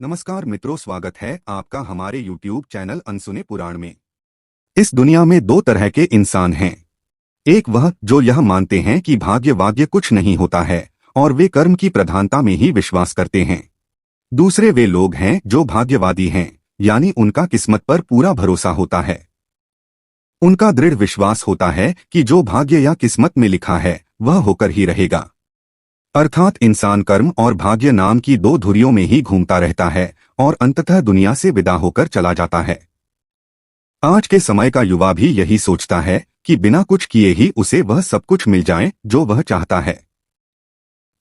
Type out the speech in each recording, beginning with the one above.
नमस्कार मित्रों, स्वागत है आपका हमारे YouTube चैनल अनसुने पुराण में। इस दुनिया में दो तरह के इंसान हैं। एक वह जो यह मानते हैं कि भाग्य वाग्य कुछ नहीं होता है और वे कर्म की प्रधानता में ही विश्वास करते हैं। दूसरे वे लोग हैं जो भाग्यवादी हैं, यानी उनका किस्मत पर पूरा भरोसा होता है। उनका दृढ़ विश्वास होता है कि जो भाग्य या किस्मत में लिखा है वह होकर ही रहेगा। अर्थात इंसान कर्म और भाग्य नाम की दो धुरियों में ही घूमता रहता है और अंततः दुनिया से विदा होकर चला जाता है। आज के समय का युवा भी यही सोचता है कि बिना कुछ किए ही उसे वह सब कुछ मिल जाए जो वह चाहता है।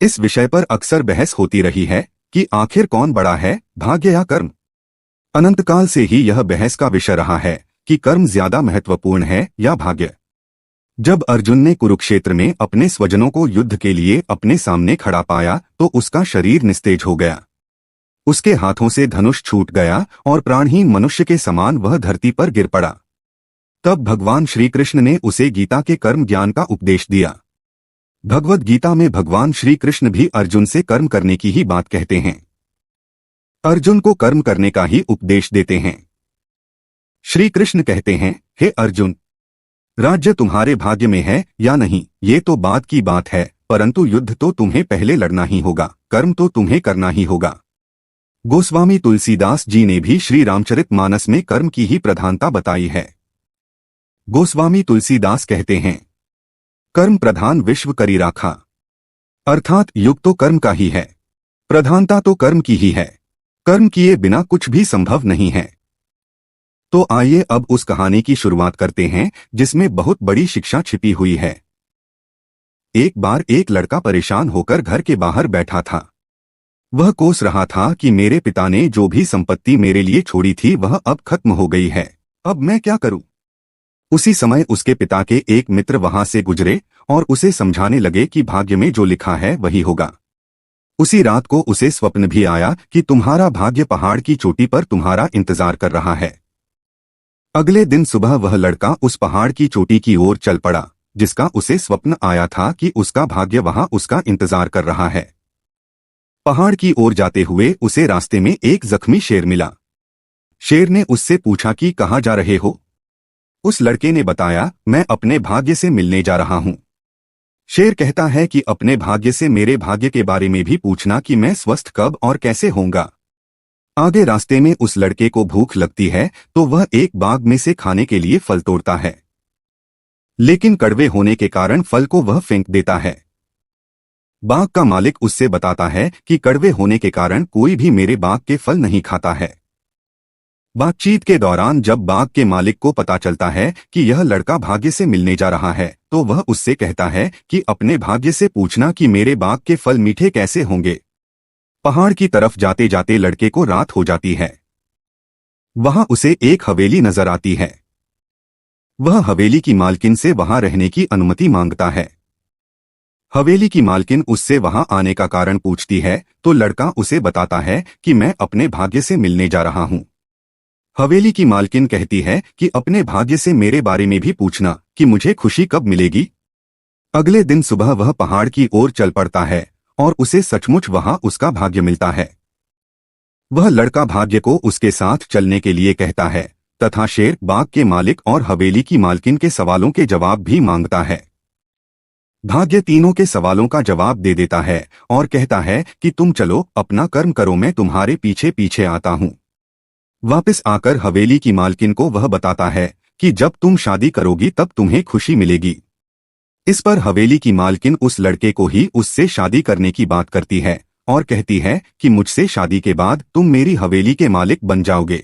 इस विषय पर अक्सर बहस होती रही है कि आखिर कौन बड़ा है, भाग्य या कर्म। अनंतकाल से ही यह बहस का विषय रहा है कि कर्म ज्यादा महत्वपूर्ण है या भाग्य। जब अर्जुन ने कुरुक्षेत्र में अपने स्वजनों को युद्ध के लिए अपने सामने खड़ा पाया तो उसका शरीर निस्तेज हो गया। उसके हाथों से धनुष छूट गया और प्राणहीन मनुष्य के समान वह धरती पर गिर पड़ा। तब भगवान श्री कृष्ण ने उसे गीता के कर्म ज्ञान का उपदेश दिया। भगवद गीता में भगवान श्री कृष्ण भी अर्जुन से कर्म करने की ही बात कहते हैं। अर्जुन को कर्म करने का ही उपदेश देते हैं। श्री कृष्ण कहते हैं, हे अर्जुन, राज्य तुम्हारे भाग्य में है या नहीं ये तो बात की बात है, परंतु युद्ध तो तुम्हें पहले लड़ना ही होगा, कर्म तो तुम्हें करना ही होगा। गोस्वामी तुलसीदास जी ने भी श्री रामचरितमानस में कर्म की ही प्रधानता बताई है। गोस्वामी तुलसीदास कहते हैं, कर्म प्रधान विश्व करी राखा। अर्थात युग तो कर्म का ही है, प्रधानता तो कर्म की ही है। कर्म किए बिना कुछ भी संभव नहीं है। तो आइए अब उस कहानी की शुरुआत करते हैं जिसमें बहुत बड़ी शिक्षा छिपी हुई है। एक बार एक लड़का परेशान होकर घर के बाहर बैठा था। वह कोस रहा था कि मेरे पिता ने जो भी संपत्ति मेरे लिए छोड़ी थी वह अब खत्म हो गई है, अब मैं क्या करूं। उसी समय उसके पिता के एक मित्र वहां से गुजरे और उसे समझाने लगे कि भाग्य में जो लिखा है वही होगा। उसी रात को उसे स्वप्न भी आया कि तुम्हारा भाग्य पहाड़ की चोटी पर तुम्हारा इंतजार कर रहा है। अगले दिन सुबह वह लड़का उस पहाड़ की चोटी की ओर चल पड़ा जिसका उसे स्वप्न आया था कि उसका भाग्य वहां उसका इंतजार कर रहा है। पहाड़ की ओर जाते हुए उसे रास्ते में एक जख्मी शेर मिला। शेर ने उससे पूछा कि कहाँ जा रहे हो। उस लड़के ने बताया, मैं अपने भाग्य से मिलने जा रहा हूँ। शेर कहता है कि अपने भाग्य से मेरे भाग्य के बारे में भी पूछना कि मैं स्वस्थ कब और कैसे होऊंगा। आगे रास्ते में उस लड़के को भूख लगती है तो वह एक बाग में से खाने के लिए फल तोड़ता है, लेकिन कड़वे होने के कारण फल को वह फेंक देता है। बाग का मालिक उससे बताता है कि कड़वे होने के कारण कोई भी मेरे बाग के फल नहीं खाता है। बातचीत के दौरान जब बाग के मालिक को पता चलता है कि यह लड़का भाग्य से मिलने जा रहा है तो वह उससे कहता है कि अपने भाग्य से पूछना कि मेरे बाग के फल मीठे कैसे होंगे। पहाड़ की तरफ जाते जाते लड़के को रात हो जाती है। वहां उसे एक हवेली नजर आती है। वह हवेली की मालकिन से वहां रहने की अनुमति मांगता है। हवेली की मालकिन उससे वहां आने का कारण पूछती है तो लड़का उसे बताता है कि मैं अपने भाग्य से मिलने जा रहा हूं। हवेली की मालकिन कहती है कि अपने भाग्य से मेरे बारे में भी पूछना कि मुझे खुशी कब मिलेगी। अगले दिन सुबह वह पहाड़ की ओर चल पड़ता है और उसे सचमुच वहां उसका भाग्य मिलता है। वह लड़का भाग्य को उसके साथ चलने के लिए कहता है तथा शेर बाग के मालिक और हवेली की मालकिन के सवालों के जवाब भी मांगता है। भाग्य तीनों के सवालों का जवाब दे देता है और कहता है कि तुम चलो अपना कर्म करो, मैं तुम्हारे पीछे पीछे आता हूं। वापस आकर हवेली की मालकिन को वह बताता है कि जब तुम शादी करोगी तब तुम्हें खुशी मिलेगी। इस पर हवेली की मालकिन उस लड़के को ही उससे शादी करने की बात करती है और कहती है कि मुझसे शादी के बाद तुम मेरी हवेली के मालिक बन जाओगे,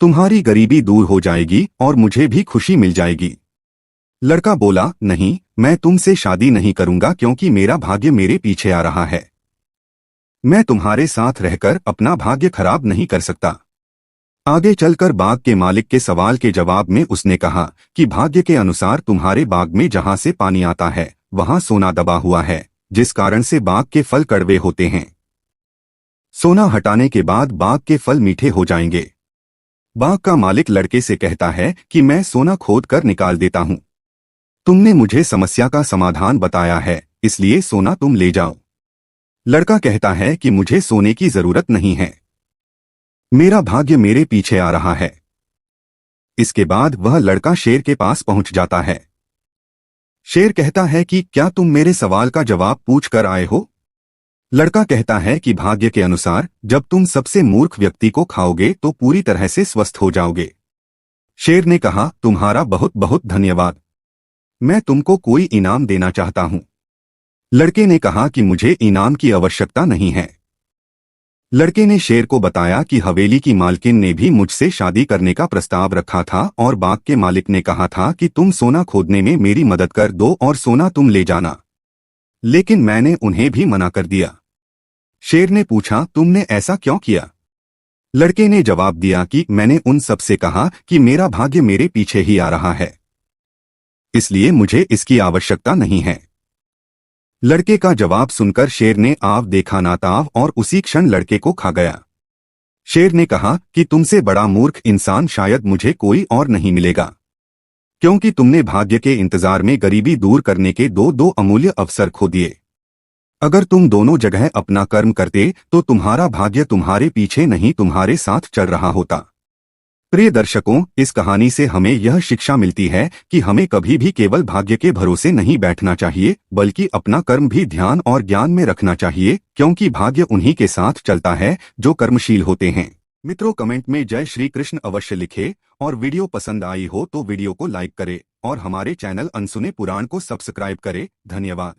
तुम्हारी गरीबी दूर हो जाएगी और मुझे भी खुशी मिल जाएगी। लड़का बोला, नहीं, मैं तुमसे शादी नहीं करूंगा क्योंकि मेरा भाग्य मेरे पीछे आ रहा है। मैं तुम्हारे साथ रहकर अपना भाग्य खराब नहीं कर सकता। आगे चलकर बाग के मालिक के सवाल के जवाब में उसने कहा कि भाग्य के अनुसार तुम्हारे बाग में जहां से पानी आता है वहां सोना दबा हुआ है, जिस कारण से बाग के फल कड़वे होते हैं। सोना हटाने के बाद बाग के फल मीठे हो जाएंगे। बाग का मालिक लड़के से कहता है कि मैं सोना खोद कर निकाल देता हूं। तुमने मुझे समस्या का समाधान बताया है, इसलिए सोना तुम ले जाओ। लड़का कहता है कि मुझे सोने की जरूरत नहीं है, मेरा भाग्य मेरे पीछे आ रहा है। इसके बाद वह लड़का शेर के पास पहुंच जाता है। शेर कहता है कि क्या तुम मेरे सवाल का जवाब पूछ कर आए हो? लड़का कहता है कि भाग्य के अनुसार जब तुम सबसे मूर्ख व्यक्ति को खाओगे तो पूरी तरह से स्वस्थ हो जाओगे। शेर ने कहा, तुम्हारा बहुत बहुत धन्यवाद। मैं तुमको कोई इनाम देना चाहता हूं। लड़के ने कहा कि मुझे इनाम की आवश्यकता नहीं है। लड़के ने शेर को बताया कि हवेली की मालकिन ने भी मुझसे शादी करने का प्रस्ताव रखा था और बाग के मालिक ने कहा था कि तुम सोना खोदने में मेरी मदद कर दो और सोना तुम ले जाना, लेकिन मैंने उन्हें भी मना कर दिया। शेर ने पूछा, तुमने ऐसा क्यों किया? लड़के ने जवाब दिया कि मैंने उन सबसे कहा कि मेरा भाग्य मेरे पीछे ही आ रहा है, इसलिए मुझे इसकी आवश्यकता नहीं है। लड़के का जवाब सुनकर शेर ने आव देखा ना ताव और उसी क्षण लड़के को खा गया। शेर ने कहा कि तुमसे बड़ा मूर्ख इंसान शायद मुझे कोई और नहीं मिलेगा, क्योंकि तुमने भाग्य के इंतजार में गरीबी दूर करने के दो अमूल्य अवसर खो दिए। अगर तुम दोनों जगह अपना कर्म करते तो तुम्हारा भाग्य तुम्हारे पीछे नहीं तुम्हारे साथ चल रहा होता। प्रिय दर्शकों, इस कहानी से हमें यह शिक्षा मिलती है कि हमें कभी भी केवल भाग्य के भरोसे नहीं बैठना चाहिए, बल्कि अपना कर्म भी ध्यान और ज्ञान में रखना चाहिए, क्योंकि भाग्य उन्हीं के साथ चलता है जो कर्मशील होते हैं। मित्रों, कमेंट में जय श्री कृष्ण अवश्य लिखें और वीडियो पसंद आई हो तो वीडियो को लाइक करें और हमारे चैनल अनसुने पुराण को सब्सक्राइब करें। धन्यवाद।